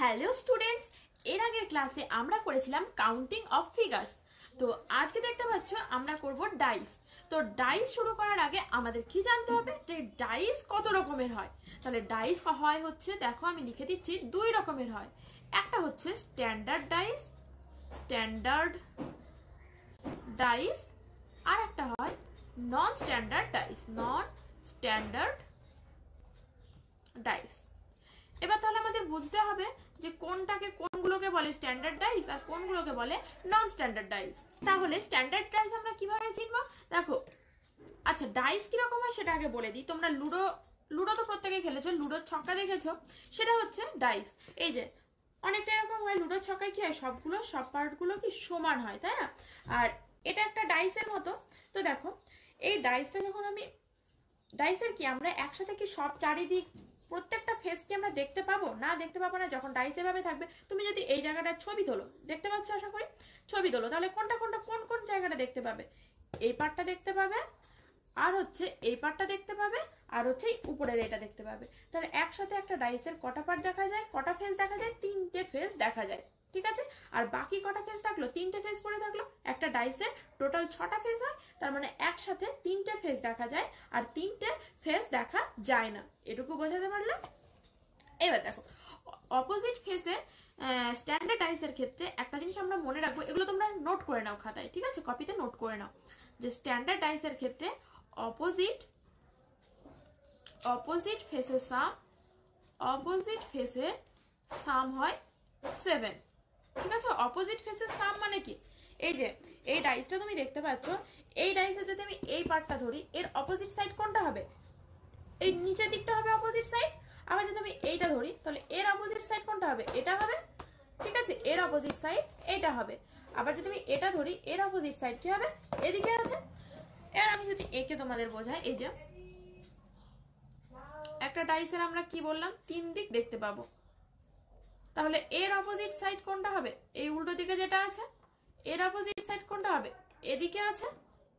Hello students, এর আগের ক্লাসে আমরা করেছিলাম কাউন্টিং অফ ফিগার্স। তো আজকে দেখতে পাচ্ছ আমরা করব ডাইস। তো ডাইস শুরু করার আগে আমাদের কি জানতে হবে যে ডাইস কত রকমের হয়। তাহলে ডাইস হয় হচ্ছে, দেখো আমি লিখে দিচ্ছি, দুই রকমের হয়। একটা হচ্ছে স্ট্যান্ডার্ড ডাইস আর একটা হয় নন স্ট্যান্ডার্ড ডাইস। এবার তাহলে আমাদের বুঝতে হবে যে কোনগুলোকে বলে স্ট্যান্ডার্ড ডাইস আর কোনগুলোকে বলে নন স্ট্যান্ডার্ড ডাইস। তাহলে স্ট্যান্ডার্ড ডাইস আমরা কিভাবে চিনবো? দেখো, আচ্ছা ডাইস কিরকম হয় সেটা আগে বলে দিই। তোমরা লুডো তো প্রত্যেকে খেলেছো, লুডোর ছক্কা দেখেছো, সেটা হচ্ছে ডাইস। এই যে অনেকটা এরকম হয়, লুডোর ছক্কায় কি হয়, সব পার্টগুলো কি সমান হয়, তাই না? আর এটা একটা ডাইসের মতো। তো দেখো এই ডাইসটা যখন ডাইসের কি আমরা একসাথে কি সব চারিদিক প্রত্যেকটা ফেস কি আমরা দেখতে পাবো? না, দেখতে পাবো না। যখন ডাইস এভাবে থাকবে, তুমি যদি এই জায়গাটার ছবি তোলো, দেখতে পাচ্ছ আশা করি, ছবি তোলো, তাহলে কোন জায়গাটা দেখতে পাবে? এই পার্টটা দেখতে পাবে, আর হচ্ছে এই পার্টটা দেখতে পাবে, আর হচ্ছে উপরের এটা দেখতে পাবে। তাহলে একসাথে একটা ডাইসের কটা পার্ট দেখা যায়, কটা ফেস দেখা যায়? তিনটে ফেস দেখা যায়, ঠিক আছে? আর বাকি কটা ফেস থাকলো? তিনটে ফেস পড়ে থাকলো। একটা ডাইসের টোটাল 6টা ফেস হয়, তার মানে একসাথে তিনটে ফেস দেখা যায় আর তিনটে ফেস দেখা যায় না। এটুকু বোঝাতে পারলাম? এবার দেখো অপোজিট ফেসে স্ট্যান্ডার্ড ডাইসের ক্ষেত্রে একটা জিনিস আমরা মনে রাখবো, এগুলো তোমরা নোট করে নাও খাতায়, ঠিক আছে? কপিতে নোট করে নাও যে স্ট্যান্ডার্ড ডাইসের ক্ষেত্রে অপোজিট ফেসে সাম হয় 7, ঠিক আছে? অপোজিট ফেসের সাম মানে কি? এই যে এই ডাইসটা তুমি দেখতে পাচ্ছ, এই ডাইসে যদি আমি এই পার্টটা ধরি, এর অপোজিট সাইড কোনটা হবে? এই নিচের দিকটা হবে অপোজিট সাইড। আবার যদি আমি এইটা ধরি, তাহলে এর অপোজিট সাইড কোনটা হবে? এটা হবে, ঠিক আছে? এর অপোজিট সাইড এটা হবে। আবার যদি আমি এটা ধরি, এর অপোজিট সাইড কি হবে? এদিকে আছে। এবার আমি যদি একে তোমাদের বোঝাই, এই যে একটা ডাইসের আমরা কি বললাম, তিন দিক দেখতে পাবো। তাহলে এর অপোজিট সাইড কোনটা হবে? এই উল্টো দিকে যেটা আছে। এর অপোজিট সাইড কোনটা হবে? এদিকে আছে।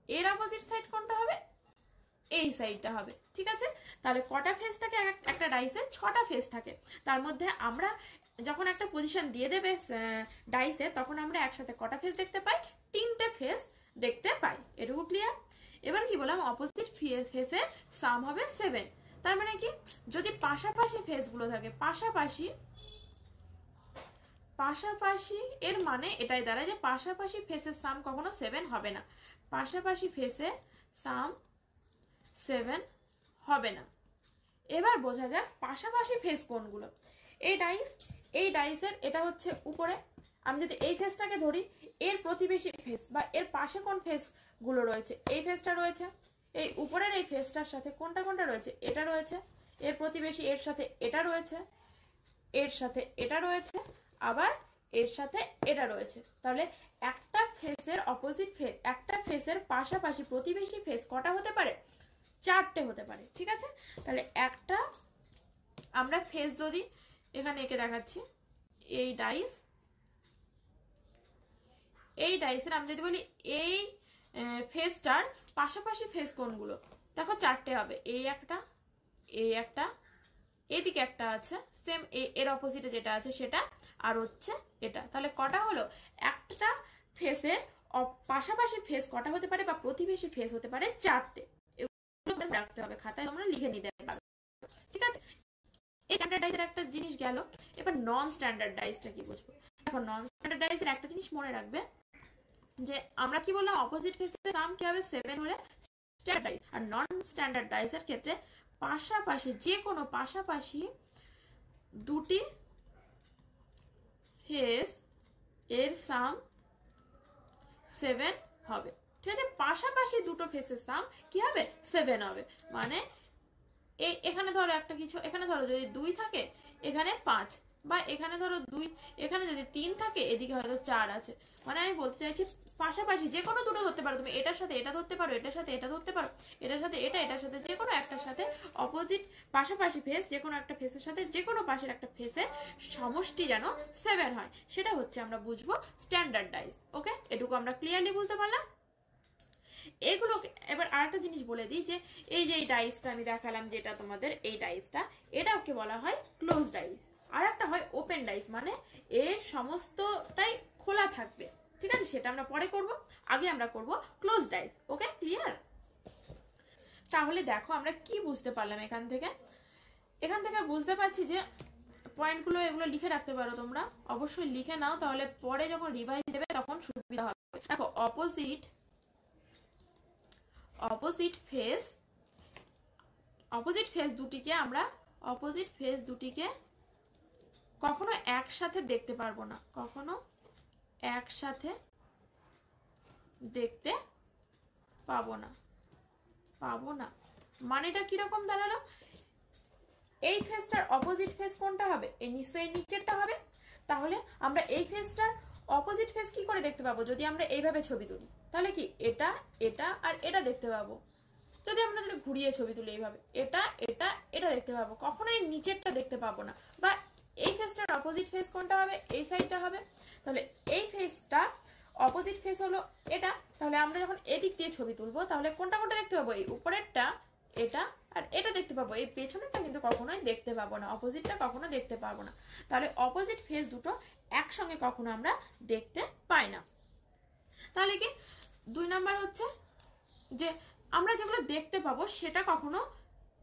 এর অপোজিট সাইড কোনটা হবে? এই সাইডটা হবে, ঠিক আছে? তাহলে কটা ফেস থাকে একটা ডাইসে? 6টা ফেস থাকে। তার মধ্যে আমরা যখন একটা পজিশন দিয়ে দেবে ডাইসে, তখন আমরা একসাথে কটা ফেস দেখতে পাই? তিনটে ফেস দেখতে পাই। এটুকু ক্লিয়ার? এবার কি বললাম, অপোজিট ফেসে সাম হবে 7। তার মানে কি, যদি পাশাপাশি ফেসগুলো থাকে, পাশাপাশি এর মানে এটাই দাঁড়ায় যে পাশাপাশি ফেসের সাম কখনো 7 হবে না। পাশাপাশি ফেসে সাম 7 হবে না। এবার বোঝা যাক পাশাপাশি ফেস কোনগুলো। এই ডাইসের এটা হচ্ছে উপরে। আমি যদি এই ফেসটাকে ধরি, এর প্রতিবেশী ফেস বা এর পাশে কোন ফেস গুলো রয়েছে? এই ফেসটা রয়েছে। এই উপরের এই ফেসটার সাথে কোনটা রয়েছে? এটা রয়েছে। এর প্রতিবেশী এর সাথে এটা রয়েছে, এর সাথে এটা রয়েছে, আবার এর সাথে এটা রয়েছে। তাহলে একটা ফেসের অপোজিট ফেস, একটা ফেসের পাশাপাশি প্রতিবেশী ফেস কটা হতে পারে? 4টে হতে পারে, ঠিক আছে? তাহলে একটা আমরা ফেস যদি এখানে এঁকে দেখাচ্ছি, এই ডাইসের আমি যদি বলি এই ফেসটার পাশাপাশি ফেস কোনগুলো, দেখো 4টে হবে। এই একটা, এদিকে একটা আছে সেম এর অপোজিটে যেটা আছে সেটা, আর হচ্ছে এটা। তাহলে কটা হলো? একটা ফেসের পাশাপাশি ফেস কটা হতে পারে বা প্রতিবেশী ফেস হতে পারে? 4টে। রাখতে হবে খাতায়, তোমরা লিখে নিতে পারো, ঠিক আছে? এই স্ট্যান্ডার্ডাইজের একটা জিনিস গেল। এবার নন স্ট্যান্ডার্ডাইজটা কি বুঝবো? দেখো নন স্ট্যান্ডার্ডাইজের একটা জিনিস মনে রাখবে যে আমরা কি বললাম, অপোজিট ফেসের সাম কি হবে? 7 হলে স্ট্যান্ডার্ডাইজ। আর নন স্ট্যান্ডার্ডাইজের ক্ষেত্রে পাশাপাশি যে কোনো পাশাপাশি দুটি ফেস এর সাম 7 হবে, ঠিক আছে? পাশাপাশি দুটো ফেসের সাম কি হবে? 7 হবে। মানে এখানে ধরো একটা কিছু, এখানে ধরো যদি 2 থাকে, এখানে 5, বা এখানে ধরো 2, এখানে যদি 3 থাকে, এদিকে হয়তো 4 আছে। মানে আমি বলতে চাইছি পাশাপাশি যে কোনো দুটো ধরতে পারো তুমি। এটার সাথে এটা ধরতে পারো, এটার সাথে এটা ধরতে পারো, এটার সাথে এটার সাথে যে কোনো একটার সাথে অপোজিট পাশাপাশি ফেস যে কোনো একটা ফেসের সাথে যে কোনো পাশের একটা ফেসের সমষ্টি যেন 7 হয়, সেটা হচ্ছে আমরা বুঝবো স্ট্যান্ডার্ড ডাইস। ওকে, এটুকু আমরা ক্লিয়ারলি বুঝতে পারলাম। এগুলোকে এবার আরেকটা জিনিস বলে দিই যে এই যে এই ডাইসটা আমি দেখালাম, যেটা তোমাদের এই ডাইসটা, এটাকে বলা হয় ক্লোজ ডাইস। আর একটা হয় ওপেন ডাইস। ডাইস মানে এর সমস্তটাই খোলা থাকবে, ঠিক আছে? সেটা আমরা পরে করব, আগে আমরা করব ক্লোজ ডাইস। ওকে, ক্লিয়ার? তাহলে দেখো আমরা কি বুঝতে পারলাম এখান থেকে বুঝতে পারছি যে পয়েন্টগুলো এগুলো লিখে রাখতে পারো তোমরা, অবশ্যই লিখে নাও, তাহলে পরে যখন রিভাইজ দেবে তখন সুবিধা হবে। দেখো অপোজিট ফেস দুটিকে কখনো একসাথে দেখতে পারবো না, কখনো একসাথে দেখতে পাবো না। মানেটা কিরকম দাঁড়ালো? এই ফেসটার অপোজিট ফেস কোনটা হবে? এই নিশ্চয়ই নিচেরটা হবে। তাহলে আমরা এই ফেসটার অপোজিট ফেস কি করে দেখতে পাবো? যদি আমরা এইভাবে ছবি তুলি তাহলে কি এটা আর এটা দেখতে পাবো। যদি আমরা ঘুরিয়ে ছবি তুলি এইভাবে, এটা দেখতে পাবো, কখনোই নিচেরটা দেখতে পাবো না। বা এই ফেসটার অপোজিট ফেস কোনটা হবে? এই সাইডটা হবে। তাহলে এই ফেসটা অপোজিট ফেস হলো এটা। তাহলে আমরা যখন এদিক দিয়ে ছবি তুলবো তাহলে কোনটা দেখতে পাবো? এই উপরেরটা, এটা আর এটা দেখতে পাবো, এই পেছনেরটা কিন্তু কখনোই দেখতে পাবো না, অপোজিটটা কখনো দেখতে পাবো না। তাহলে অপোজিট ফেস দুটো একসঙ্গে কখনো আমরা দেখতে পাই না। তাহলে কি 2 নাম্বার হচ্ছে যে আমরা যেগুলো দেখতে পাবো সেটা কখনো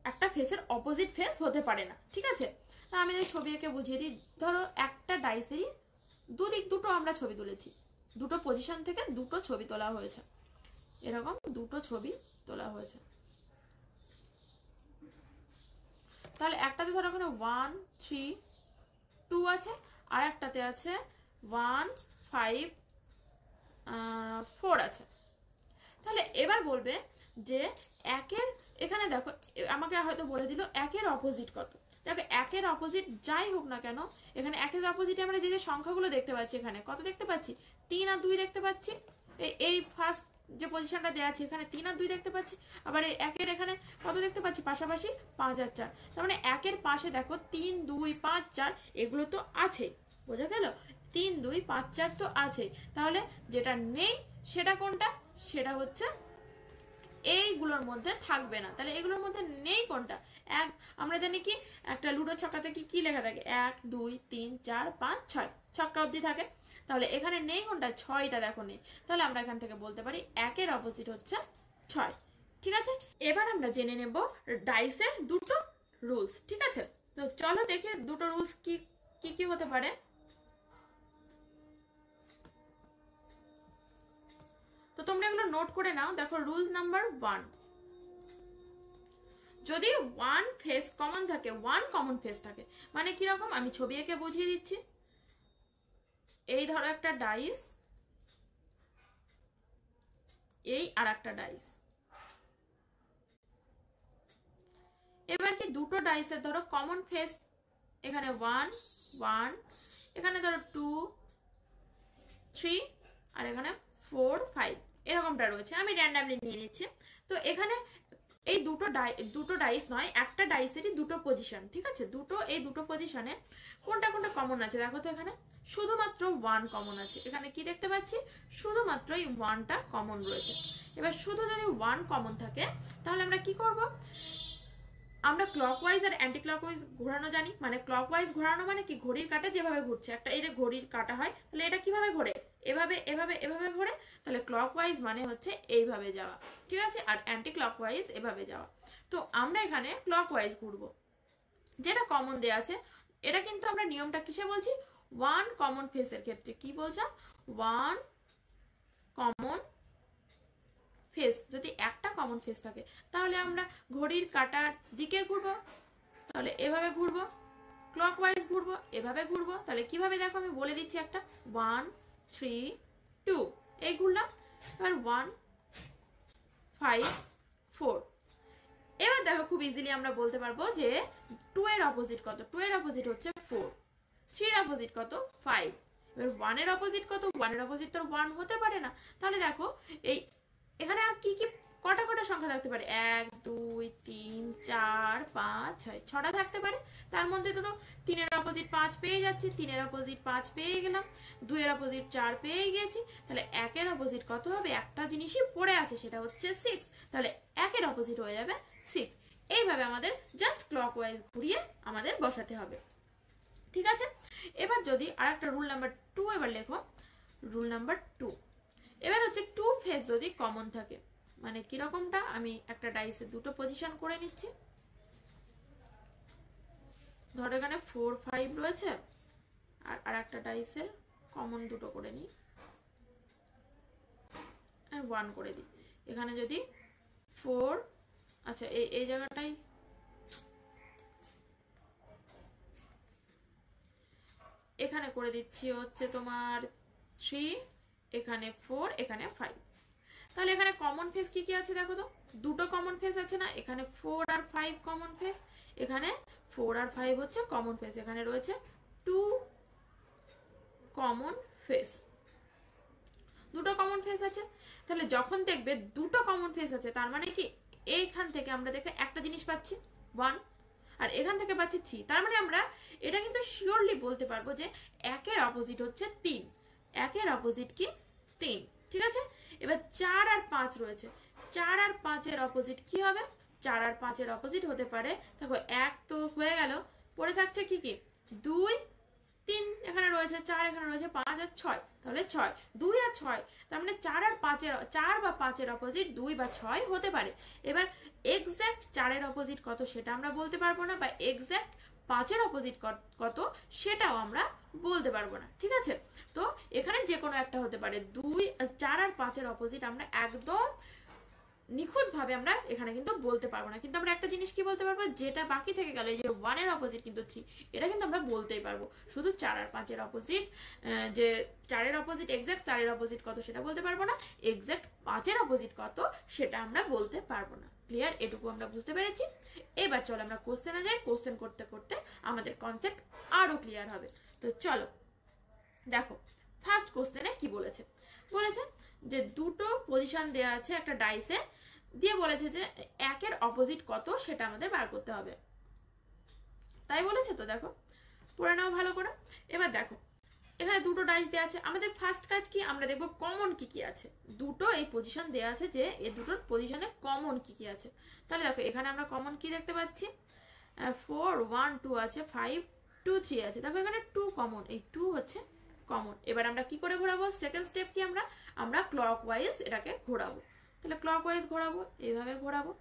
একটা ফেসের অপোজিট ফেস হতে পারে না, ঠিক আছে? তা আমি ছবি এঁকে বুঝিয়ে দিই। ধরো একটা ডাইসেরই দুদিক দুটো আমরা ছবি তুলেছি, দুটো পজিশন থেকে দুটো ছবি তোলা হয়েছে, এরকম দুটো ছবি তোলা হয়েছে। তাহলে একটাতে ধরো এখানে 1 3 2 আছে, আর একটাতে আছে 1 5 4 আছে। তাহলে এবার বলবে যে একের, এখানে দেখো আমাকে হয়তো বলে দিল একের অপোজিট কত। দেখো একের অপোজিট যাই হোক না কেন, এখানে একের অপোজিটে আমরা যে সংখ্যাগুলো দেখতে পাচ্ছি, এখানে কত দেখতে পাচ্ছি? 3 আর 2 দেখতে পাচ্ছি। এই ফার্স্ট যে পজিশনটা দেওয়া আছে এখানে 3 আর 2 দেখতে পাচ্ছি। আবার এই একের এখানে কত দেখতে পাচ্ছি? পাশাপাশি 5 আর 4। তার মানে একের পাশে দেখো 3 2 5 4 এগুলো তো আছে, বোঝা গেল? 3 2 5 4 তো আছে। তাহলে যেটা নেই সেটা কোনটা? সেটা হচ্ছে এইগুলোর মধ্যে থাকবে না। তাহলে এগুলোর মধ্যে নেই কোনটা? আমরা জানি কি একটা লুডো ছক্কাতে কি লেখা থাকে? 1 2 3 4 5 6 ছক্কা অবধি থাকে। তাহলে এখানে নেই কোনটা? 6টা দেখো নেই। তাহলে আমরা এখান থেকে বলতে পারি একের অপোজিট হচ্ছে 6, ঠিক আছে? এবার আমরা জেনে নেব ডাইসের দুটো রুলস, ঠিক আছে? তো চলো দেখে দুটো রুলস কি হতে পারে। তো তোমরা এগুলো নোট করে নাও। দেখো রুল নাম্বার 1, যদি 1 ফেস কমন থাকে, 1 কমন ফেস থাকে মানে কি রকম? আমি ছবি এঁকে বুঝিয়ে দিচ্ছি। এই ধরো একটা ডাইস, এই আর একটা ডাইস। এবার কি দুটো ডাইসের ধরো কমন ফেস, এখানে 1 1, এখানে ধরো 2 3 আর এখানে 4 5 এরকমটা রয়েছে, আমি র্যান্ডমলি নিয়ে নিচ্ছি। তো এখানে এই দুটো ডাইস নয়, একটা ডাইসেরই দুটো পজিশন, ঠিক আছে? এই দুটো পজিশনে কোনটা কমন আছে দেখো তো। এখানে শুধুমাত্র 1 কমন আছে। এখানে কি দেখতে পাচ্ছি? শুধুমাত্র এই 1টা কমন রয়েছে। এবার শুধু যদি 1 কমন থাকে তাহলে আমরা কি করব? আমরা ক্লকওয়াইজ আর অ্যান্টি ক্লকওয়াইজ ঘোরানো জানি। মানে ক্লকওয়াইজ ঘোরানো মানে কি? ঘড়ির কাঁটা যেভাবে ঘুরছে, একটা এই যে ঘড়ির কাঁটা হয়, তাহলে এটা কিভাবে ঘোরে? এভাবে এভাবে এভাবে ঘোরে। তাহলে ক্লকওয়াইজ মানে হচ্ছে এইভাবে যাওয়া, ঠিক আছে? আর অ্যান্টি ক্লকওয়াইজ এভাবে যাওয়া। তো আমরা এখানে ক্লকওয়াইজ ঘুরবো, যেটা কমন দেয়া আছে। এটা কিন্তু আমরা নিয়মটা কিসে বলছি? 1 কমন ফেসের ক্ষেত্রে কি বলছো? 1 কমন ফেস, যদি একটা কমন ফেস থাকে তাহলে আমরা ঘড়ির কাঁটার দিকে ঘুরবো, তাহলে এভাবে ঘুরবো, ক্লকওয়াইজ ঘুরবো, এভাবে ঘুরবো। তাহলে কিভাবে দেখো আমি বলে দিচ্ছি একটা, 1 3 2 এই ঘুরলাম। এবার 1 5 4। এবার দেখো খুব ইজিলি আমরা বলতে পারবো যে 2 এর অপোজিট কত? 2 এর অপোজিট হচ্ছে 4। 3 এর অপোজিট কত? 5। এবার 1 এর অপোজিট কত? 1 এর অপোজিট তো 1 হতে পারে না। তাহলে দেখো এখানে আর কি কটা সংখ্যা থাকতে পারে? 1 2 3 4 5 6 6টা থাকতে পারে। তার মধ্যে তো 3 এর অপোজিট 5 পেয়ে যাচ্ছি, 3 এর অপোজিট 5 পেয়ে গেলাম, 2 এর অপোজিট 4 পেয়ে গেছি। তাহলে 1 এর অপোজিট কত হবে? একটা জিনিসই পড়ে আছে, সেটা হচ্ছে 6। তাহলে 1 এর অপোজিট হয়ে যাবে 6। এইভাবে আমাদের জাস্ট ক্লকওয়াইজ ঘুরিয়ে আমাদের বসাতে হবে, ঠিক আছে? এবার যদি আর একটা রুল নাম্বার 2 এবার লেখো, রুল নাম্বার 2 এবার হচ্ছে 2 ফেস যদি কমন থাকে, মানে কিরকমটা, আমি একটা ডাইসে দুটো পজিশন করে নিচ্ছি। ধরো এখানে 4 5 রয়েছে, আর একটা ডাইসের কমন দুটো করে নিই, আর 1 করে দিই। এখানে যদি 4, আচ্ছা এই জায়গাটাই এখানে করে দিচ্ছি হচ্ছে তোমার 3, এখানে 4, এখানে 5। তাহলে এখানে কমন ফেস কি কি আছে দেখো তো, দুটো কমন ফেস আছে না, এখানে 4 আর 5 কমন ফেস, এখানে 4 আর 5 হচ্ছে কমন ফেস, এখানে রয়েছে 2 কমন ফেস, দুটো কমন ফেস আছে। তাহলে যখন দেখবে দুটো কমন ফেস আছে, তার মানে কি এইখান থেকে আমরা দেখে একটা জিনিস পাচ্ছি 1, আর এখান থেকে পাচ্ছি 3, তার মানে আমরা এটা কিন্তু শিওরলি বলতে পারবো যে একের অপোজিট হচ্ছে 3, একের অপোজিট কি 3, ঠিক আছে। এবার 4 আর 5 রয়েছে, 4 আর 5 এর অপোজিট কি হবে, 4 আর 5 এর অপোজিট হতে পারে, দেখো 1 তো হয়ে গেল, পড়ে থাকছে কি কি 2 3, এখানে রয়েছে 4, এখানে রয়েছে 5 আর 6, তাহলে 6 2 আর 6, তার মানে 4 আর 5 এর 4 বা 5 এর অপোজিট 2 বা 6 হতে পারে। এবার এক্স্যাক্ট 4 এর অপোজিট কত সেটা আমরা বলতে পারবো না, বা এক্স্যাক্ট 5 এর অপোজিট কত সেটাও আমরা বলতে পারবো না, ঠিক আছে। তো এখানে যে কোনো একটা হতে পারে, 4 আর 5 এর অপোজিট আমরা একদম নিখুঁত ভাবে আমরা এখানে কিন্তু বলতে পারবো না, কিন্তু আমরা একটা জিনিস কি বলতে পারবো, যেটা বাকি থেকে গেল, এই যে 1 এর অপোজিট কিন্তু 3, এটা কিন্তু আমরা বলতেই পারবো। শুধু 4 আর 5 এর অপোজিট, যে 4 এর অপোজিট এক্স্যাক্ট 4 এর অপোজিট কত সেটা বলতে পারবো না, এক্স্যাক্ট 5 এর অপোজিট কত সেটা আমরা বলতে পারবো না। ক্লিয়ার? এটুকু আমরা বুঝতে পেরেছি। এবার চলো আমরা কোশ্চেনে যাই, কোশ্চেন করতে করতে আমাদের কনসেপ্ট আরো ক্লিয়ার হবে। তো চলো দেখো ফার্স্ট কোশ্চেনে কি বলেছে, বলেছে যে দুটো পজিশন দেয়া আছে একটা ডাইসে, দিয়ে বলেছে যে একের অপোজিট কত সেটা আমাদের বার করতে হবে, তাই বলেছে। তো দেখো পড়ে নাও ভালো করে। এবার দেখো এখানে দুটো ডাইস দেয়া আছে, আমাদের ফার্স্ট কাজ কি, আমরা দেখবো কমন কি কি আছে। দুটো এই পজিশন দেয়া আছে, যে এই দুটোর পজিশনে কমন কি কি আছে। তাহলে দেখো এখানে আমরা কমন কি দেখতে পাচ্ছি, 4 1 2 আছে, 5 2 3 আছে, দেখো এখানে 2 কমন, এই 2 হচ্ছে কমন। এবার আমরা কি করে ঘোরাবো, সেকেন্ড স্টেপ কি, আমরা ক্লকওয়াইজ এটাকে ঘোরাবো। তাহলে ক্লকওয়াইজ ঘোরাবো, এইভাবে ঘোরাবো,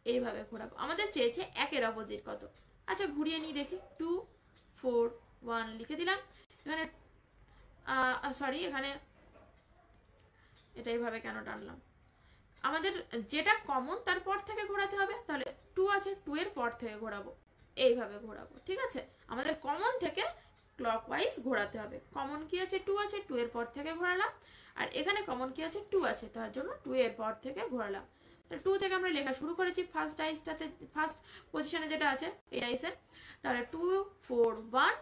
এইভাবে ঘোরাবো। আমাদের চেয়েছে একের অপোজিট কত, আচ্ছা ঘুরিয়ে নিই দেখি, 2 4 1 লিখে দিলাম। এখানে সরি, এখানে এটা এইভাবে কেন টানলাম, আমাদের যেটা কমন তারপর থেকে ঘোরাতে হবে। তাহলে 2 আছে, 2 এর পর থেকে ঘোরাবো, এইভাবে ঘোরাবো, ঠিক আছে। আমাদের কমন থেকে ক্লকওয়াইজ ঘোরাতে হবে। কমন কি আছে, 2 আছে, 2 এর পর থেকে ঘোরালাম। আর এখানে কমন কি আছে, 2 আছে, তার জন্য 2 এর পর থেকে ঘোরালাম। 2 থেকে আমরা লেখা শুরু করেছি ফার্স্ট ডাইসটাতে, ফার্স্ট পজিশনে যেটা আছে এই ডাইসের। তাহলে 2 4 1,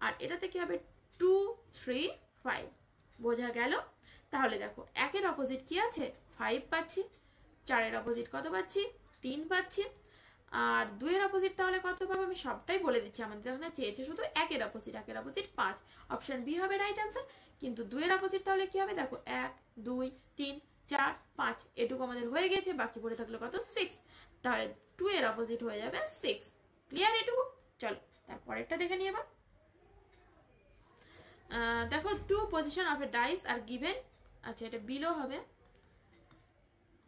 আর এটাতে কি হবে 2 3 5, বোঝা গেল। তাহলে দেখো একের অপোজিট কি আছে, 5 পাচ্ছি, 4 এর অপোজিট কত পাচ্ছি, 3 পাচ্ছি, আর 2 এর অপোজিট তাহলে কত পাবো আমি সবটাই বলে দিচ্ছি। আমাদের এখানে চেয়েছে শুধু একের অপোজিট, একের অপোজিট 5, অপশন বি হবে রাইট অ্যান্সার। কিন্তু 2 এর অপোজিট তাহলে কি হবে, দেখো 1 2 3 4 5, এটুকু আমাদের হয়ে গেছে, বাকি পড়ে থাকলো কত 6, তাহলে 2 এর অপোজিট হয়ে যাবে 6। ক্লিয়ার এটুকু? চলো তারপরেরটা দেখে নিয়ে এবার। দেখো 2 position of a dice are given, আচ্ছা এটা বিলো হবে,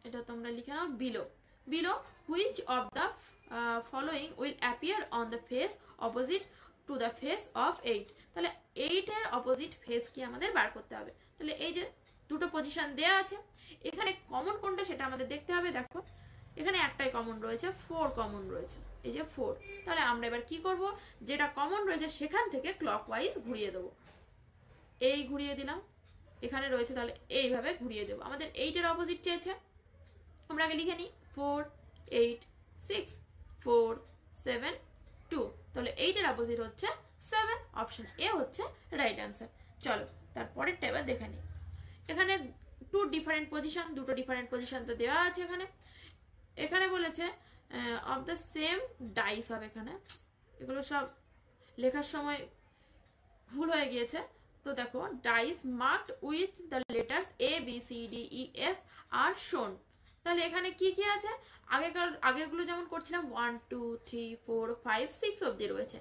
এটা তোমরা লিখে নাও below which of the following will appear on the face opposite to the face of 8। তাহলে 8 এর অপোজিট ফেস কি আমাদের বার করতে হবে। তাহলে এই যে দুটো পজিশন দেয়া আছে, এখানে কমন কোনটা সেটা আমাদের দেখতে হবে। দেখো এখানে একটাই কমন রয়েছে, 4 কমন রয়েছে, এই যে 4। তাহলে আমরা এবার কি করব, যেটা কমন রয়েছে সেখান থেকে ক্লকওয়াইজ ঘুরিয়ে দেবো, এই ঘুরিয়ে দিলাম, এখানে রয়েছে তাহলে এইভাবে ঘুরিয়ে দেবো। আমাদের 8 এর অপোজিট চেয়েছে, আমরা আগে লিখে নিই 4 8 6 4 7 2, তাহলে 8 এর অপোজিট হচ্ছে 7, অপশন এ হচ্ছে রাইট অ্যান্সার। চলো তারপরেরটা এবার দেখে নিই। এখানে দুটো ডিফারেন্ট পজিশন তো দেওয়া আছে। এখানে বলেছে অফ দ্য সেম ডাইস হবে, এখানে এগুলো সব লেখার সময় ভুল হয়ে গিয়েছে। তো দেখো dice marked with the letters A B C D E F are shown. তাহলে এখানে কি কি আছে, আগেরগুলো যেমন করছিলাম 1 2 3 4 5 6 অবধি রয়েছে।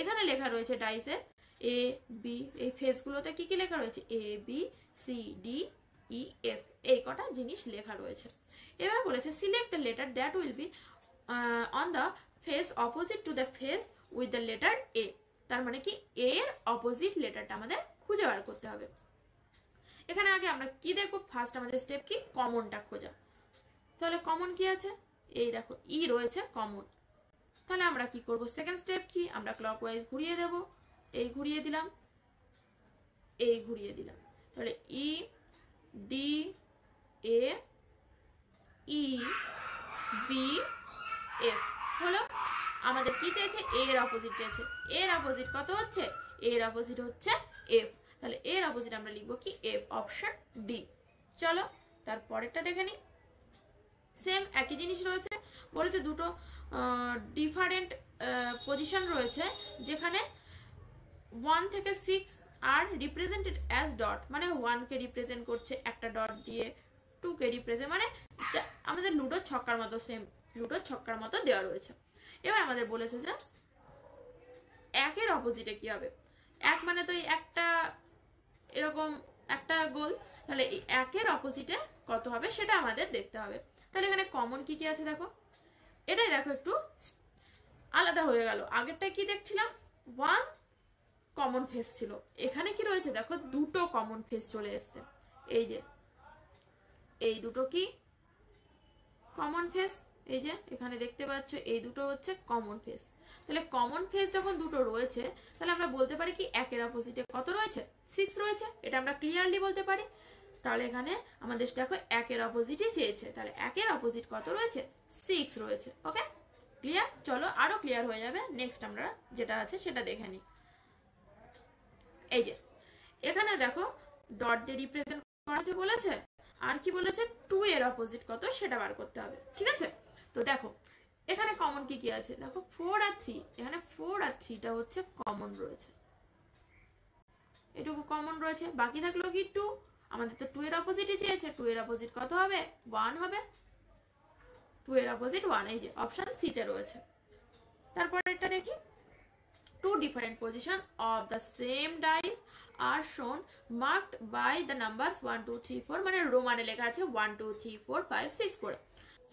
এখানে লেখা রয়েছে ডাইসে এ বি, এই ফেসগুলোতে কি কি লেখা রয়েছে? A B C D E F, এই কটা জিনিস লেখা রয়েছে। এবার বলেছে select the letter that will be on the face opposite to the face with the letter A. তার মানে কি এ এর অপোজিট লেটারটা আমাদের খুঁজে বার করতে হবে। এখানে আগে আমরা কি দেখবো? ফার্স্ট আমাদের স্টেপ কি? কমনটা খোঁজা। তাহলে কমন কি আছে? এই দেখো ই রয়েছে কমন। তাহলে আমরা কি করব? সেকেন্ড স্টেপ কি? আমরা ক্লকওয়াইজ ঘুরিয়ে দেব। এই ঘুরিয়ে দিলাম, এই ঘুরিয়ে দিলাম। তাহলে E D A E B F হলো। আমাদের কি চাইছে? এর অপোজিট চাইছে। এর অপোজিট কত হচ্ছে? এর অপোজিট হচ্ছে এফ। তাহলে এর অপোজিট আমরা লিখবো কি? F, option D. চলো তারপরেরটা দেখে নিই। সেম একই জিনিস রয়েছে, বলেছে দুটো ডিফারেন্ট পজিশন রয়েছে যেখানে 1 থেকে 6 আর রিপ্রেজেন্টেড অ্যাজ ডট, মানে 1 কে রিপ্রেজেন্ট করছে একটা ডট দিয়ে, 2 কে রিপ্রেজেন্ট, মানে আমাদের লুডো ছক্কার মতো, সেম লুডো ছক্কার মতো দেওয়া রয়েছে। এবার আমাদের বলেছে যে একের অপোজিটে কি হবে? এক মানে তো এই একটা এরকম একটা গোল, তাহলে এই একের অপোজিটে কত হবে সেটা আমাদের দেখতে হবে। তাহলে এখানে কমন কি কি আছে দেখো, এটাই দেখো একটু আলাদা হয়ে গেল। আগেরটাই কি দেখছিলাম? 1 কমন ফেস ছিল, এখানে কি রয়েছে দেখো? দুটো কমন ফেস চলে এসছে। এই যে এই দুটো কি কমন ফেস, এই যে এখানে দেখতে পাচ্ছ এই দুটো হচ্ছে কমন ফেস। তাহলে কমন ফেস যখন দুটো রয়েছে, তাহলে আমরা বলতে পারি কি একের অপোজিটে কত রয়েছে? 6 রয়েছে। এটা আমরা ক্লিয়ারলি বলতে পারি। তাহলে এখানে আমাদের দেখো একের অপোজিটই চেয়েছে, তাহলে একের অপোজিট কত রয়েছে? 6 রয়েছে। ওকে, ক্লিয়ার? চলো আরো ক্লিয়ার হয়ে যাবে। নেক্সট আমরা যেটা আছে সেটা দেখে নিই। এই যে এখানে দেখো ডট দিয়ে রিপ্রেজেন্ট করা আছে বলেছে, আর কি বলেছে? 2 এর অপোজিট কত সেটা বার করতে হবে। ঠিক আছে, তো দেখো এখানে কমন কি কি আছে দেখো? 4 আর 3। এখানে 4 আর 3টা হচ্ছে কমন রয়েছে, এটুকু কমন রয়েছে। বাকি থাকলো কি? 2। আমাদের তো 2 এর অপোজিটই চেয়েছে, 2 এর অপোজিট কত হবে? 1 হবে। 2 এর অপোজিট 1, এই যে অপশন সি তে রয়েছে। তারপর এটা দেখি, 2 different position of the same dice are shown marked by the numbers 1 2 3 4, মানে রোমানে লেখা আছে 1 2 3 4 5 6 করে।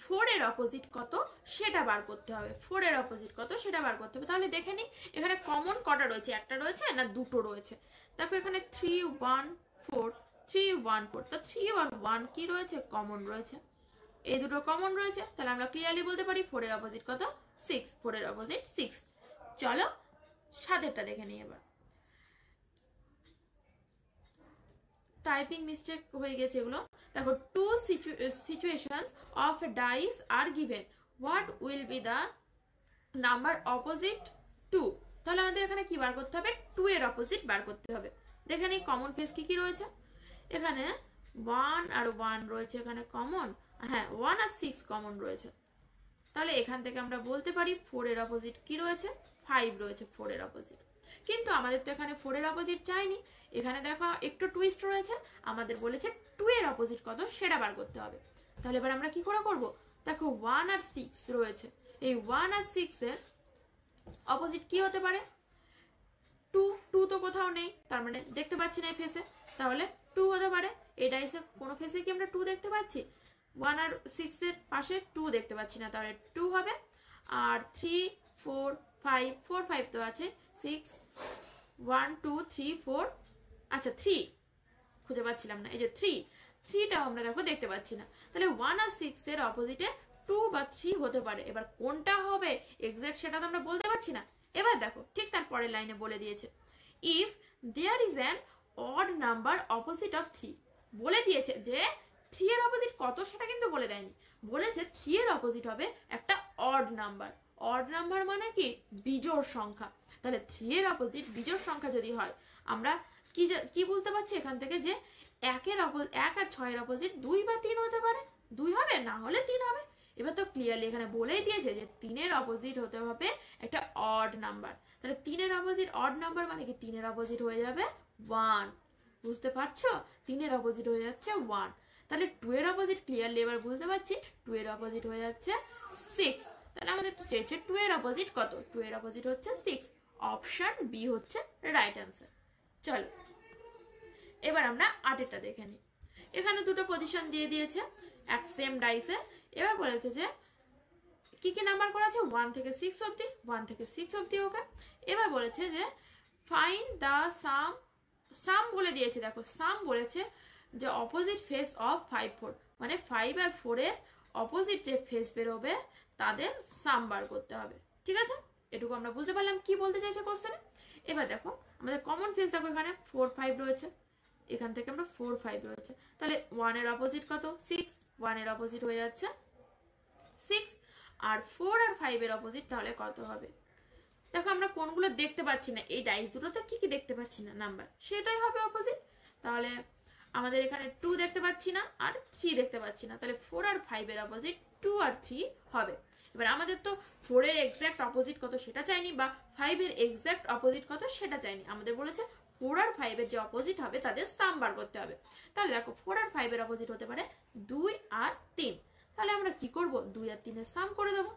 4 এর অপোজিট কত সেটা বার করতে হবে। 4 এর অপোজিট কত সেটা বার করতে হবে। তাহলে দেখে নি এখানে কমন কটা রয়েছে? একটা রয়েছে না দুটো রয়েছে? দেখো এখানে 3 1 4, 3 1 4, তো 3 আর 1 কি রয়েছে? কমন রয়েছে। এই দুটো কমন রয়েছে, তাহলে আমরা ক্লিয়ারলি বলতে পারি 4 এর অপোজিট কত? 6। 4 এর অপোজিট 6। চলো সাতেরটা দেখে নিই। এবার টাইপিং মিস্টেক হয়ে গেছে এগুলো। দেখো 2 situations of dice are given, what will be the number opposite 2? তাহলে আমাদের এখানে কি বার করতে হবে? 2 এর অপোজিট বার করতে হবে। দেখে নিই কমন ফেস কি কি রয়েছে। এখানে 1 আর 1 রয়েছে, এখানে কমন। হ্যাঁ, 1 আর 6 কমন রয়েছে। তাহলে এখান থেকে আমরা বলতে পারি 4 এর অপোজিট কি রয়েছে? 5 রয়েছে 4 এর অপোজিট। কিন্তু আমাদের তো এখানে 4 এর অপোজিট চাইনি, এখানে দেখো একটু টুইস্ট রয়েছে। আমাদের বলেছে 2 এর অপোজিট কত সেটা বার করতে হবে। তাহলে এবার আমরা কি করে করব? দেখো 1 আর 6 রয়েছে, এই 1 আর 6 এর অপোজিট কি হতে পারে? 2। 2 তো কোথাও নেই, তার মানে দেখতে পাচ্ছি না এই ফেসে, তাহলে 2 হতে পারে। এই ডাইসে কোনো ফেসে কি আমরা 2 দেখতে পাচ্ছি? 1 আর 6 এর পাশে 2 দেখতে পাচ্ছি না, তাহলে 2 হবে। আর 3 4 5, 4 5 তো আছে, 6 1 2 3 4, আচ্ছা 3 খুঁজে পাচ্ছিলাম না, এই যে 3টাও আমরা দেখো দেখতে পাচ্ছি না। তাহলে 1 আর 6 এর অপোজিটে 2 বা 3 হতে পারে। এবার কোনটা হবে এক্সাক্ট সেটা তো আমরা বলতে পারছি না। এবার দেখো ঠিক তার পরের লাইনে বলে দিয়েছে, if there is an odd number opposite of 3, বলে দিয়েছে যে 3 এর অপোজিট কত সেটা কিন্তু বলে দেয়নি, বলেছে 3 এর অপোজিট হবে একটা অড নাম্বার। অড নাম্বার মানে কি? বিজোড় সংখ্যা। তাহলে 3 এর অপোজিট বিজোড় সংখ্যা যদি হয়, আমরা কি বুঝতে পারছি এখান থেকে? যে 1 আর 6 এর অপোজিট 2 বা 3 হতে পারে। 2 হবে, না হলে 3 হবে। এবার তো ক্লিয়ারলি এখানে বলেই দিয়েছে যে 3 এর অপোজিট হতে হবে একটা অড নাম্বার। তাহলে 3 এর অপোজিট অড নাম্বার মানে কি? 3 এর অপোজিট হয়ে যাবে 1। বুঝতে পারছো? 3 এর অপোজিট হয়ে যাচ্ছে 1। তাহলে 2 এর অপোজিট ক্লিয়ারলি এবার বুঝতে পারছি 2 এর অপোজিট হয়ে যাচ্ছে 6। তাহলে আমাদের তো চেয়েছে 2 এর অপোজিট কত? 2 এর অপোজিট হচ্ছে 6, অপশন বি হচ্ছে রাইট অ্যান্সার। চলো এবার আমরা 8এরটা দেখে নিই। এখানে দুটো পজিশন দিয়ে দিয়েছে এক সেম ডাইসে। এবার বলেছে যে কি কি নাম্বার করা আছে 1 থেকে 6 অবধি, 1 থেকে 6 অবধি। ওকে, এবার বলেছে যে ফাইন্ড দ্য সাম বলে দিয়েছে। দেখো সাম বলেছে যে অপোজিট ফেস অফ 5 4, মানে 5 আর 4 এর অপোজিট যে ফেস বেরোবে তাদের সাম বার করতে হবে। ঠিক আছে, এটুকু আমরা বুঝতে পারলাম কি বলতে চাইছে কোশ্চেনে। এবার দেখো আমাদের কমন ফেস দেখো এখানে 4 5 রয়েছে, এখান থেকে আমরা 4 5 রয়েছে, তাহলে 1 এর অপোজিট কত 6, 1 এর অপোজিট হয়ে যাচ্ছে 6, আর 4 আর 5 এর অপোজিট তাহলে কত হবে। দেখো আমরা কোনগুলো দেখতে পাচ্ছি না, এই ডাইস দুটোতে কি কি দেখতে পাচ্ছি না নাম্বার, সেটাই হবে অপোজিট। তাহলে আমাদের এখানে 2 দেখতে পাচ্ছি না আর 3 দেখতে পাচ্ছি না, তাহলে 4 আর 5 এর অপোজিট 2 আর 3 হবে। এবার আমাদের তো 4 এর এক্সাক্ট অপোজিট কত সেটা চাইনি, বা 5 এর এক্সাক্ট অপোজিট কত সেটা চাইনি, আমাদের বলেছে 4 আর 5 এর যে অপোজিট হবে তাদের সাম বার করতে হবে। তাহলে দেখো 4 আর 5 এর অপোজিট হতে পারে 2 আর 3, তাহলে আমরা কি করব 2 আর 3 এর সাম করে দেবো,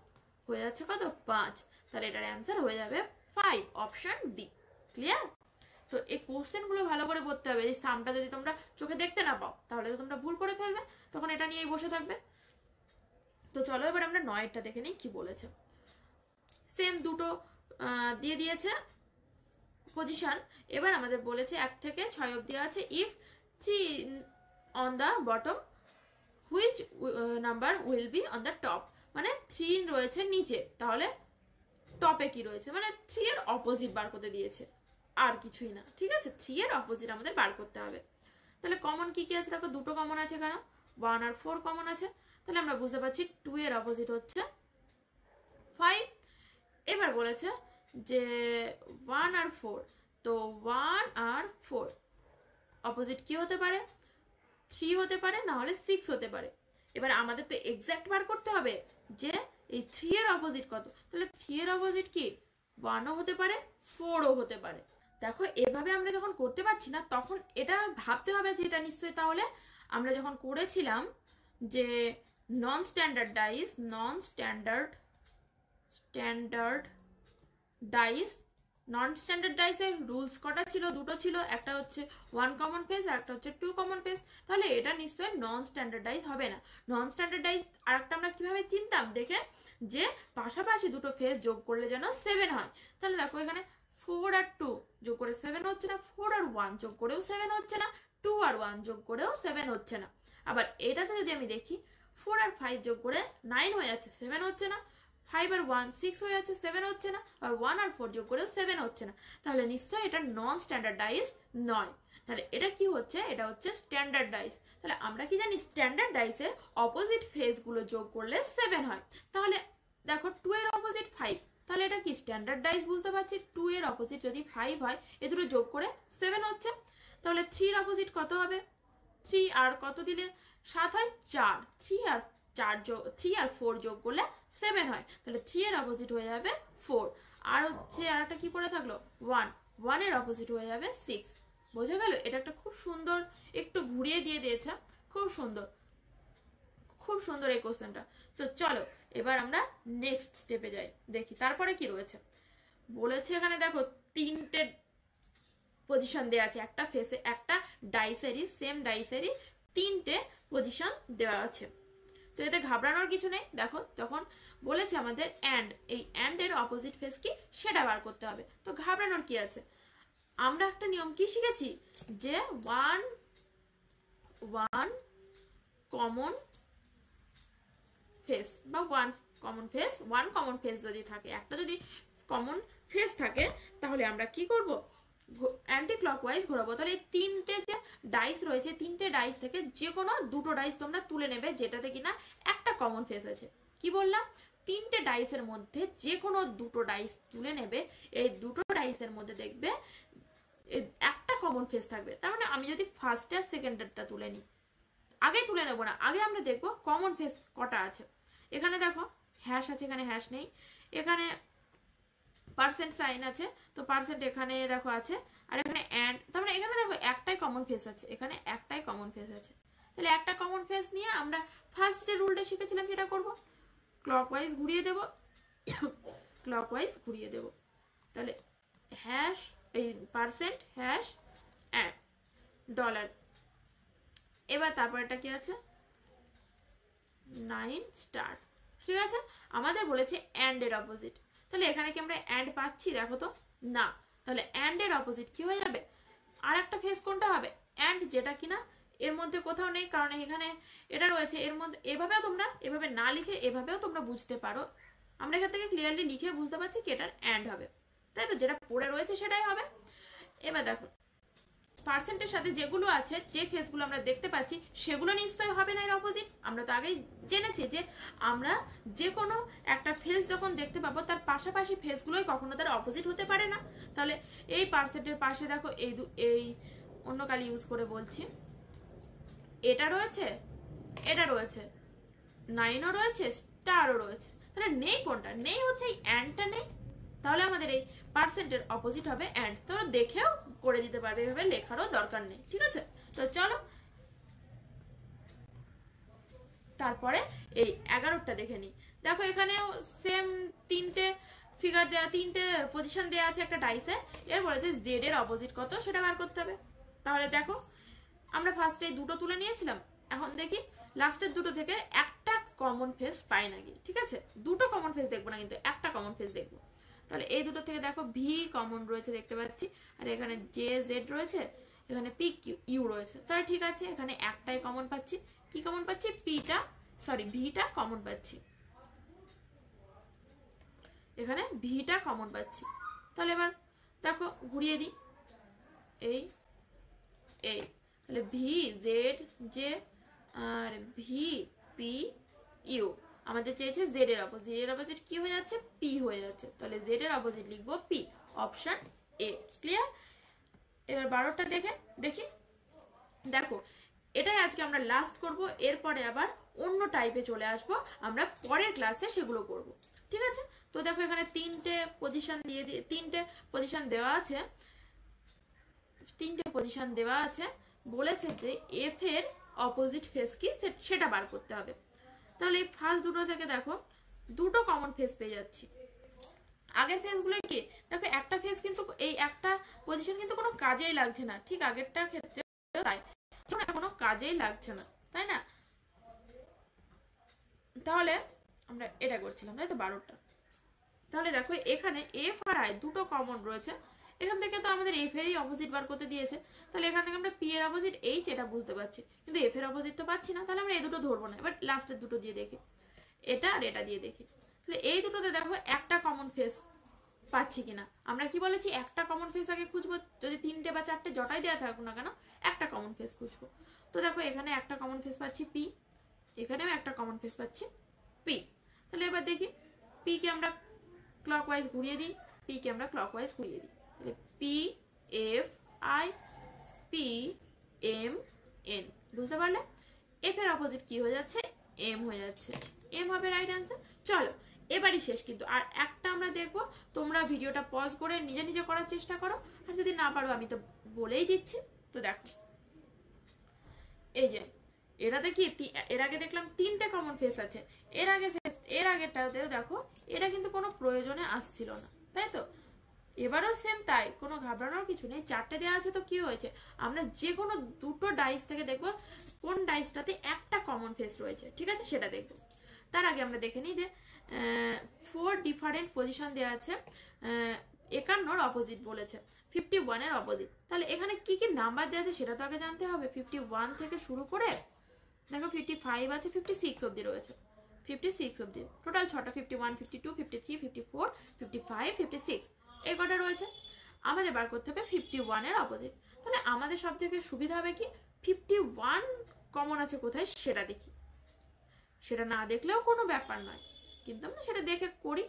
হয়ে যাচ্ছে কত 5, তাহলে এটার অ্যান্সার হয়ে যাবে 5, অপশন ডি। ক্লিয়ার? তো এই কোশ্চেনগুলো ভালো করে পড়তে হবে, এই সামটা যদি তোমরা চোখে দেখতে না পাও তাহলে তো তোমরা ভুল করে ফেলবে, তখন এটা নিয়েই বসে থাকবে। তো চলো এবার আমরা 9টা দেখে নিই কি বলেছে। সেম দুটো দিয়ে দিয়েছে পজিশন। এবার আমাদের বলেছে 1 থেকে 6 অবধি আছে, if 3 on the bottom which number will be on the top, মানে 3 রয়েছে নিচে, তাহলে টপে কি রয়েছে, মানে 3 এর অপোজিট বার করতে দিয়েছে, আর কিছুই না। ঠিক আছে, 3 এর অপোজিট আমাদের বার করতে হবে। তাহলে কমন কি কি আছে দেখো, দুটো কমন আছে এখানে, 1 আর 4 কমন আছে, তাহলে আমরা বুঝতে পারছি 2 এর অপোজিট হচ্ছে 5। এবার বলেছে যে 1 আর 4, তো 1 আর 4 অপোজিট কি হতে পারে, 3 হতে পারে, না হলে 6 হতে পারে। এবার আমাদের তো এক্সাক্ট বার করতে হবে যে এই 3 এর অপোজিট কত, তাহলে 3 এর অপোজিট কি 1ও হতে পারে 4ও হতে পারে। দেখো এভাবে আমরা যখন করতে পারছি না তখন এটা ভাবতে হবে যে এটা নিশ্চয়ই তাহলে আমরা যখন করেছিলাম যে non standard dice, non standard ডাইসের রুলস কটা ছিল, দুটো ছিল, একটা হচ্ছে 1 কমন ফেস আর একটা হচ্ছে 2 কমন ফেস, তাহলে এটা নিশ্চয়ই নন স্ট্যান্ডার্ড ডাইস হবে না। নন স্ট্যান্ডার্ড ডাইস আরেকটা আমরা কিভাবে চিনতাম দেখে, যে পাশাপাশি দুটো ফেস যোগ করলে যেন 7 হয়। তাহলে দেখো এখানে 4 আর 2 যোগ করে 7 হচ্ছে না, 4 আর 1 যোগ করেও 7 হচ্ছে না, 2 আর 1 যোগ করেও 7 হচ্ছে না। আবার এটাতে যদি আমি দেখি 4 আর 5 যোগ করে 9 হয়ে যাচ্ছে, 7 হচ্ছে না, 5 আর 1 6 হয়ে যাচ্ছে, 7 হচ্ছে না, আর 1 আর 4 যোগ করেও 7 হচ্ছে না, তাহলে নিশ্চয়ই এটা নন স্ট্যান্ডার্ড ডাইস নয়। তাহলে এটা কি হচ্ছে, এটা হচ্ছে স্ট্যান্ডার্ড ডাইস। তাহলে আমরা কি জানি স্ট্যান্ডার্ড ডাইসের অপোজিট ফেস গুলো যোগ করলে 7 হয়। তাহলে দেখো 2 এর অপোজিট 5, তাহলে এটা কি স্ট্যান্ডার্ড ডাইস বুঝতে পারছি, 2 এর অপোজিট যদি 5 হয় এ দুটো যোগ করে 7 হচ্ছে। তাহলে 3 এর অপোজিট কত হবে, 3 আর কত দিলে 7 হয় 4, 3 আর 4 যোগ করলে 7 হয়, তাহলে 3 এর অপোজিট হয়ে যাবে 4, আর হচ্ছে আর একটা কি পড়ে থাকলো 1 এর অপোজিট হয়ে যাবে 6। বোঝা গেল? এটা একটা খুব সুন্দর, একটু ঘুরিয়ে দিয়ে দিয়েছে, খুব সুন্দর এই কোশ্চেনটা। তো চলো এবার আমরা নেক্সট স্টেপে যাই, দেখি তারপরে কি রয়েছে। বলেছে এখানে দেখো 3টে পজিশন দেওয়া আছে, একটা ফেসে একটা ডাইসেরই, সেম ডাইসেরই 3টে পজিশন দেওয়া আছে। তো এতে ঘাবড়ানোর কিছু নেই। দেখো যখন বলেছে আমাদের অ্যান্ড, এই অ্যান্ড এর অপোজিট ফেস কি সেটা বার করতে হবে, তো ঘাবড়ানোর কি আছে। আমরা একটা নিয়ম কি শিখেছি যে 1 কমন ফেস বা 1 কমন ফেস যদি থাকে, একটা যদি কমন ফেস থাকে তাহলে আমরা কি করব, অ্যান্টি ক্লকওয়াইজ ঘোরাবো। তাহলে এই 3টে যে ডাইস রয়েছে, 3টে ডাইস থেকে যে কোনো দুটো ডাইস তোমরা তুলে নেবে যেটাতে কিনা একটা কমন ফেস আছে। কি বললাম, 3টে ডাইসের মধ্যে যে কোনো দুটো ডাইস তুলে নেবে, এই দুটো ডাইসের মধ্যে দেখবে একটা কমন ফেস থাকবে। তার মানে আমি যদি ফার্স্ট আর সেকেন্ডারটা তুলে নিই, আগে তুলে নেবো না, আগে আমরা দেখবো কমন ফেস কটা আছে। এখানে দেখো হ্যাশ আছে, এখানে হ্যাশ নেই, এখানে পার্সেন্ট সাইন আছে, তো পার্সেন্ট এখানে দেখো আছে, আর এখানে অ্যান্ড, তার মানে এখানে দেখো একটাই কমন ফেস আছে, এখানে একটাই কমন ফেস আছে। তাহলে একটা কমন ফেস নিয়ে আমরা ফার্স্ট যে রুলটা শিখেছিলাম সেটা করব, ক্লকওয়াইজ ঘুরিয়ে দেব, তাহলে হ্যাশ এই পার্সেন্ট হ্যাশ ডলার। এবার তারপর এটা কি আছে 9 স্টার্ট। ঠিক আছে, আমাদের বলেছে অ্যান্ড এর অপোজিট। তাহলে এখানে কি আমরা অ্যান্ড পাচ্ছি? দেখো তো না। তাহলে অ্যান্ড এর অপোজিট কি হয়ে যাবে? আর একটা ফেস কোনটা হবে? অ্যান্ড, যেটা কিনা এর মধ্যে কোথাও নেই, কারণ এখানে এটা রয়েছে। এর মধ্যে এভাবেও তোমরা এভাবে না লিখে এভাবেও তোমরা বুঝতে পারো। আমরা এখান থেকে ক্লিয়ারলি লিখে বুঝতে পারছি কি এটার অ্যান্ড হবে, তাই তো? যেটা পড়ে রয়েছে সেটাই হবে। এবার দেখো পার্সেন্টের সাথে যেগুলো আছে, যে ফেসগুলো আমরা দেখতে পাচ্ছি সেগুলো নিশ্চয়ই হবে না এর অপোজিট। আমরা তো আগেই জেনেছি যে আমরা যে কোনো একটা ফেস যখন দেখতে পাবো তার পাশাপাশি ফেসগুলোই কখনো তার অপোজিট হতে পারে না। তাহলে এই পার্সেন্টের পাশে দেখো এই অন্য কালি ইউজ করে বলছি, এটা রয়েছে, এটা রয়েছে, 9ও রয়েছে, স্টারও রয়েছে। তাহলে নেই কোনটা? নেই হচ্ছে এই অ্যান্ডটা নেই। তাহলে আমাদের এই পার্সেন্টের অপোজিট হবে অ্যান্ড। তোমরা দেখেও করে দিতে পারবে, এভাবে লেখারও দরকার নেই। ঠিক আছে, তো চলো তারপরে এই 11টা দেখে নিই। দেখো এখানেও সেম তিনটে ফিগার দেওয়া, তিনটে পজিশন দেওয়া আছে একটা ডাইসে। এর বলেছে জেড এর অপোজিট কত সেটা বার করতে হবে। তাহলে দেখো আমরা ফার্স্টে এই দুটো তুলে নিয়েছিলাম, এখন দেখি লাস্টের দুটো থেকে একটা কমন ফেস পাই নাকি। ঠিক আছে, দুটো কমন ফেস দেখবো না, কিন্তু একটা কমন ফেস দেখবো। তাহলে এই দুটো থেকে দেখো ভি কমন রয়েছে দেখতে পাচ্ছি, আর এখানে জে জেড রয়েছে, এখানে পি ইউ রয়েছে। তাহলে ঠিক আছে, এখানে একটাই কমন পাচ্ছি। কি কমন পাচ্ছি? ভিটা কমন পাচ্ছি, এখানে ভিটা কমন পাচ্ছি। তাহলে এবার দেখো ঘুরিয়ে দিই, এই এই তাহলে V Z J R V P U. আমাদের চেয়েছে জেড এর অপোজিট, জেড এর অপোজিট কি হয়ে যাচ্ছে? পি হয়ে যাচ্ছে। তাহলে জেড এর অপোজিট লিখবো পি, অপশন এ। ক্লিয়ার? এবার 12টা দেখি। দেখো এটাই আজকে আমরা লাস্ট করব, এরপরে আবার অন্য টাইপে চলে আসব, আমরা পরের ক্লাসে সেগুলো করব। ঠিক আছে, তো দেখো এখানে তিনটে পজিশন দেওয়া আছে, বলেছে যে এফ এর অপোজিট ফেস কি সেটা বার করতে হবে। তাহলে এই ফার্স্ট দুটো থেকে দেখো দুটো কমন ফেস পেয়ে যাচ্ছি। আগের ফেসগুলো কি দেখো, একটা ফেস কিন্তু এই একটা পজিশন কিন্তু কোনো কাজেই লাগছে না, ঠিক আগেরটার ক্ষেত্রে তাই কোনো কাজেই লাগছে না, তাই না? তাহলে আমরা এটা করছিলাম, তাই তো 12টা। তাহলে দেখো এখানে এফ আর আই দুটো কমন রয়েছে, এখান থেকে তো আমাদের এফ এরই অপোজিট বার করতে দিয়েছে। তাহলে এখান থেকে আমরা পি এর অপোজিট এইচ এটা বুঝতে পারছি, কিন্তু এফ এর অপোজিট তো পাচ্ছি না। তাহলে আমরা এই দুটো ধরবো না, এবার লাস্টের দুটো দিয়ে দেখি, এটা আর এটা দিয়ে দেখি। তাহলে এই দুটোতে দেখো একটা কমন ফেস পাচ্ছি কিনা। আমরা কি বলেছি? একটা কমন ফেস আগে খুঁজবো, যদি তিনটে বা চারটে জটাই দেওয়া থাকুক না কেন একটা কমন ফেস খুঁজবো। তো দেখো এখানে একটা কমন ফেস পাচ্ছি পি, এখানেও একটা কমন ফেস পাচ্ছি পি। তাহলে এবার দেখি পি কে আমরা ক্লকওয়াইজ ঘুরিয়ে দিই, তাহলে P F I P M N. বুঝতে পারলে? এফ এর অপোজিট কি হয়ে যাচ্ছে? এম হয়ে যাচ্ছে, এম হবে রাইট অ্যান্সার। চলো এবারই শেষ কিন্তু, আর একটা আমরা দেখবো, তোমরা ভিডিওটা পজ করে নিজে নিজে করার চেষ্টা করো, আর যদি না পারো আমি তো বলেই দিচ্ছি। তো দেখো এই যে এটাতে কি এর আগে দেখলাম তিনটে কমন ফেস আছে, এর আগেরটাতেও দেখো এটা কিন্তু কোনো প্রয়োজনে আসছিল না, তাই তো? এবারও সেম তাই, কোনো ঘাবড়ানোর কিছু নেই। চারটে দেওয়া আছে তো কি হয়েছে, আমরা যে কোনো দুটো ডাইস থেকে দেখবো কোন ডাইসটাতে একটা কমন ফেস রয়েছে। ঠিক আছে, সেটা দেখবো। তার আগে আমরা দেখে নিই যে 4 ডিফারেন্ট পজিশন দেওয়া আছে, 51 অপোজিট বলেছে, 51 এর অপোজিট। তাহলে এখানে কি কি নাম্বার দেওয়া আছে সেটা তো আগে জানতে হবে। 51 থেকে শুরু করে দেখো 55 আছে, 56 অবধি রয়েছে, 56 অবধি টোটাল 6টা, 51 52 53 54 55 56 এই কটা রয়েছে। আমাদের বার করতে হবে 51 এর অপোজিট। তাহলে আমাদের সব থেকে সুবিধা হবে কি 51 কমন আছে কোথায় সেটা দেখি, সেটা না দেখলেও কোনো ব্যাপার নয়, কিন্তু আমরা সেটা দেখে করি।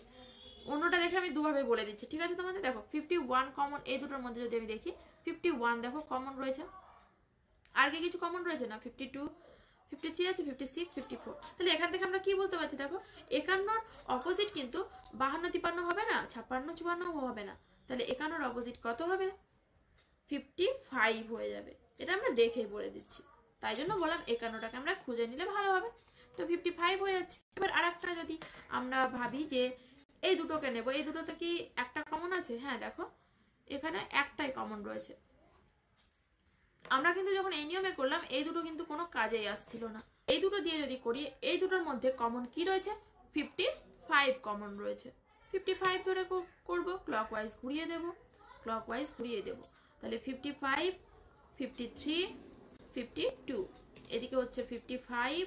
অন্যটা দেখে আমি দুভাবে বলে দিচ্ছি, ঠিক আছে তোমাদের? দেখো 51 কমন, এই দুটোর মধ্যে যদি আমি দেখি 51 দেখো কমন রয়েছে, আর কি কিছু কমন রয়েছে না? 52 53 আছে, 56 54। তাহলে এখান থেকে আমরা কি বলতে পারছি? দেখো 51 অপোজিট কিন্তু 52 53 হবে না, 56 54 হবে না। তাহলে 51 অপোজিট কত হবে? 55 হয়ে যাবে। এটা আমরা দেখেই বলে দিচ্ছি, তাই জন্য বললাম 51টাকে আমরা খুঁজে নিলে ভালো হবে। তো 55 হয়ে যাচ্ছে। এবার আরেকটা যদি আমরা ভাবি যে এই দুটোকে নেব, এই দুটোতে কি একটা কমন আছে? হ্যাঁ দেখো এখানে একটাই কমন রয়েছে। আমরা কিন্তু যখন এই নিয়মে করলাম এই দুটো কিন্তু কোনো কাজেই আসছিল না। এই দুটো দিয়ে যদি করি, এই দুটোর মধ্যে কমন কি রয়েছে? 55 কমন রয়েছে। 55 ধরে করব, ক্লকওয়াইজ ঘুরিয়ে দেব, ক্লকওয়াইজ ঘুরিয়ে দেব। তাহলে 55, 53, 52, এদিকে হচ্ছে 55,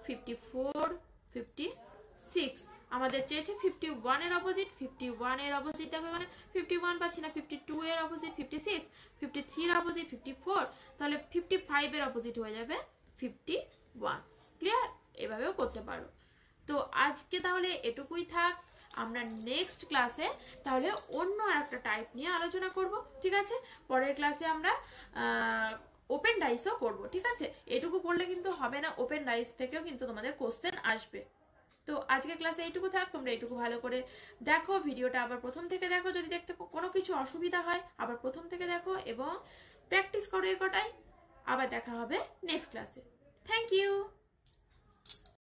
54, 56। আমাদের চেয়েছে 51 এর অপোজিট, 51 এর অপোজিট দেখবে মানে 51 পাচ্ছি না, 52 এর অপোজিট 56, 53 এর অপোজিট 54, তাহলে 55 এর অপোজিট হয়ে যাবে 51। ক্লিয়ার? এভাবেও করতে পারো। তো আজকে তাহলে এটুকুই থাক। আমরা নেক্সট ক্লাসে তাহলে অন্য আরেকটা টাইপ নিয়ে আলোচনা করব, ঠিক আছে? পরের ক্লাসে আমরা ওপেন ডাইসও করব, ঠিক আছে? এটুকু করলে কিন্তু হবে না, ওপেন ডাইস থেকেও কিন্তু তোমাদের কোশ্চেন আসবে। তো আজকের ক্লাসে এইটুকু থাক, তোমরা এইটুকু ভালো করে দেখো, ভিডিওটা আবার প্রথম থেকে দেখো, যদি দেখতে কোনো কিছু অসুবিধা হয় আবার প্রথম থেকে দেখো এবং প্র্যাকটিস করো এ কটাই। আবার দেখা হবে নেক্সট ক্লাসে। Thank you.